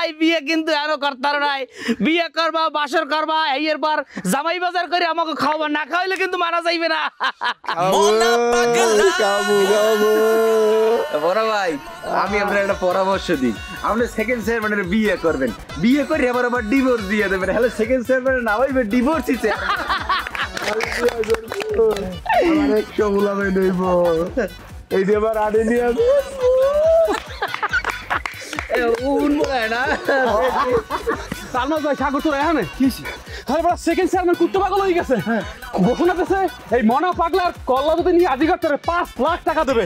ভাই বিয়ে কিন্তু এরও করতার নাই বিয়ে করবা বাসর করবা এর পর জামাই বাজার করে আমাকে খাওয়াবা না খাওয়াইলে কিন্তু মারা যাইবে না বড় ভাই আমি আপনার একটা পরামর্শ দিই আপনি সেকেন্ড চেয়ারম্যানের বিয়ে করবেন বিয়ে করে আবার ডিভোর্স দিয়ে দেবেন হলে সেকেন্ড চেয়ারম্যানের নাম হইবে ডিভোর্সই আমার একশো গুলামে নেইব এই যে আবার আড়ে নিয়ে আসবো ঘোষণা দিয়েছে এই মনা পাগলার কল্লা যদি নিয়ে আজি করতে 5 লাখ টাকা দেবে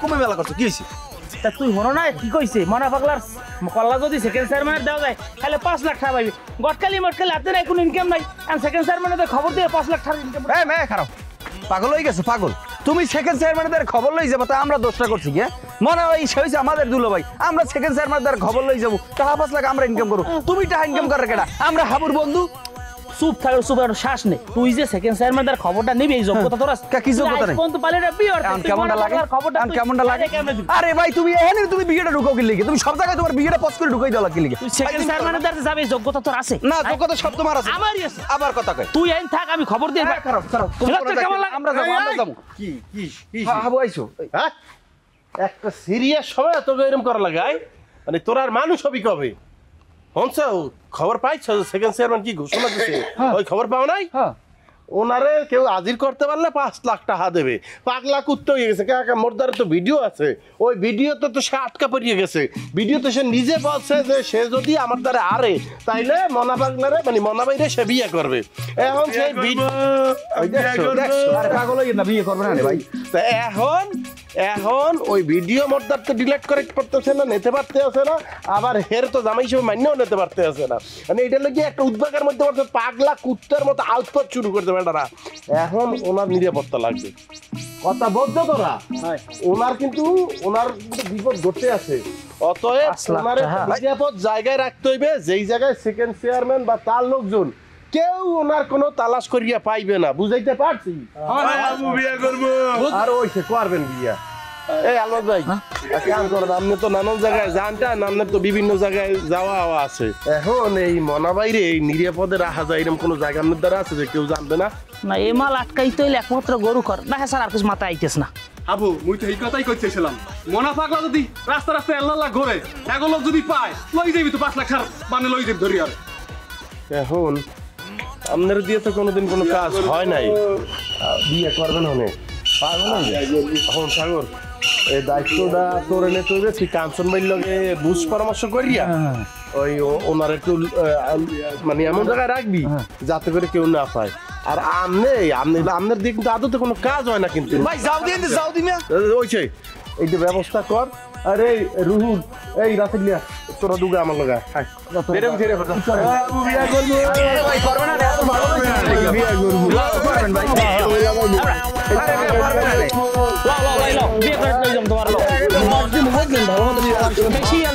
কমে মেলা করছো কি হয়েছে তা তুই হনো না কি কইছে মনা পাগলার কল্লা যদি সেকেন্ড চেয়ারম্যানের দেওয়া যায় তাহলে 5 লাখ টাকা পাইবি গটকালি মটকালি হাতে নাই কোনো ইনকাম নাই আর সেকেন্ড চেয়ারম্যানের খবর দিয়ে 5 লাখ টাকা ইনকাম খারাপ পাগল হয়ে গেছে পাগল তুমি সেকেন্ড চেয়ারম্যানের খবর লই যাবো তা আমরা দোষটা করছি কি মনে হয় সে হয়েছে আমাদের দুলো ভাই আমরা সেকেন্ড চেয়ারম্যানের খবর লই যাবো টাকা 5 লাখ আমরা ইনকাম করবো তুমি টাকা ইনকাম করার কেটা আমরা হাবুর বন্ধু চুপ থাকো চুপ আর শ্বাস নে তুই যে সেকেন্ড চেয়ারম্যানের খবরটা নিবি এই যোগ্যতা তোর আছে কি যোগ্যতা নেই কোন তো পালে বিয়ে আর কেমনটা লাগে কেমনটা লাগে আরে ভাই তুমি এখানে তুমি বিয়েটা ঢুকাও কি লিখে তুমি সব জায়গায় তোমার বিয়েটা পজ করে ঢুকাই দাও কি লিখে তুই সেকেন্ড চেয়ারম্যানের দ্বারা যাবে যোগ্যতা তোর আছে না যোগ্যতা সব তোমার আছে আমারই আছে আবার কথা কই তুই আইন থাক আমি খবর দিয়ে খারাপ আমরা যাবো কি হাবু আইছো হ্যাঁ একটা সিরিয়াস সময় তোকে এরকম করা লাগায় মানে তোর আর মানুষ হবি কবে হনছ খবর পাইছ সেকেন্ড চেয়ারম্যান কি ঘোষণা দিছে ওই খবর পাও নাই ওনারে কেউ হাজির করতে পারলে 5 লাখ টাকা দেবে পাগলা কুত্তে হয়ে গেছে কাকা মোরদারে তো ভিডিও আছে ওই ভিডিওতে তো সে আটকা পড়িয়ে গেছে ভিডিওতে সে নিজে বলছে যে সে যদি আমার দ্বারা আরে তাইলে মনা পাগলারে মানে মনা বাইরে সে বিয়ে করবে এখন সেই পাগল হয়ে না বিয়ে করবে না রে ভাই এখন ওই ভিডিও মোরদার তো ডিলিট করে করতেছে না নিতে পারতেছে না আবার হের তো জামাই হিসেবে মান্যও নিতে পারতেছে না মানে এটা লোক একটা উদ্বেগের মধ্যে পড়ছে পাগলা কুত্তার মতো আউটপাত শুরু করতে পারে এখন ওনার নিরাপত্তা লাগবে কথা বলছো তোরা ওনার কিন্তু বিপদ ঘটতে আছে অতএব ওনার নিরাপদ জায়গায় রাখতে হইবে যেই জায়গায় সেকেন্ড চেয়ারম্যান বা তার লোকজন কেউ ওনার কোনো তালাশ করিয়া পাইবে না বুঝাইতে পারছি আর ওই সে করবেন বিয়া এই আলমত ভাই কাম করেন আপনি তো নানান জায়গায় জানতেন আপনার তো বিভিন্ন জায়গায় যাওয়া আছে এখন এই মনা বাইরে এই নিরাপদে রাখা যায় এরকম কোনো জায়গা আপনার দ্বারা আছে যে কেউ জানবে না না এ মাল আটকাইতে হইলে একমাত্র গরু কর না হ্যাঁ স্যার আর কিছু মাথায় আইতেছ না আবু মুই তো এই কথাই কইতেছিলাম মনা পাগলা যদি রাস্তা রাস্তায় আল্লাহ ঘুরে এগুলো যদি পায় লই যাবি তো 5 লাখ মানে লই যাবি ধরি আর এখন আপনার দিয়ে তো কোনোদিন কোনো কাজ হয় নাই বিয়ে করবেন অনেক এখন সাগর এই দায়িত্বটা তোর এনে তৈরি তুই কাঞ্চন ভাইয়ের লগে বুঝ পরামর্শ করিয়া ওই ওনার একটু মানে এমন জায়গায় রাখবি যাতে করে কেউ না পায় আর আপনার দিয়ে কিন্তু আদতে কোনো কাজ হয় না কিন্তু ভাই যাও দিমিয়া ওইছে এইটা ব্যবস্থা কর আরে রুহুল এই রাতে নিয়া তোরা দুগা আমার লগে হাই বেরে ছেড়ে কথা বিয়া করব ভাই করবে না বিয়া করব করবেন ভাই আরে করবে না লাও ভাই লাও বিয়ে করে লই যাম তোমার লাও মজদুম হইলেন ভালো মতো ফেসিয়াল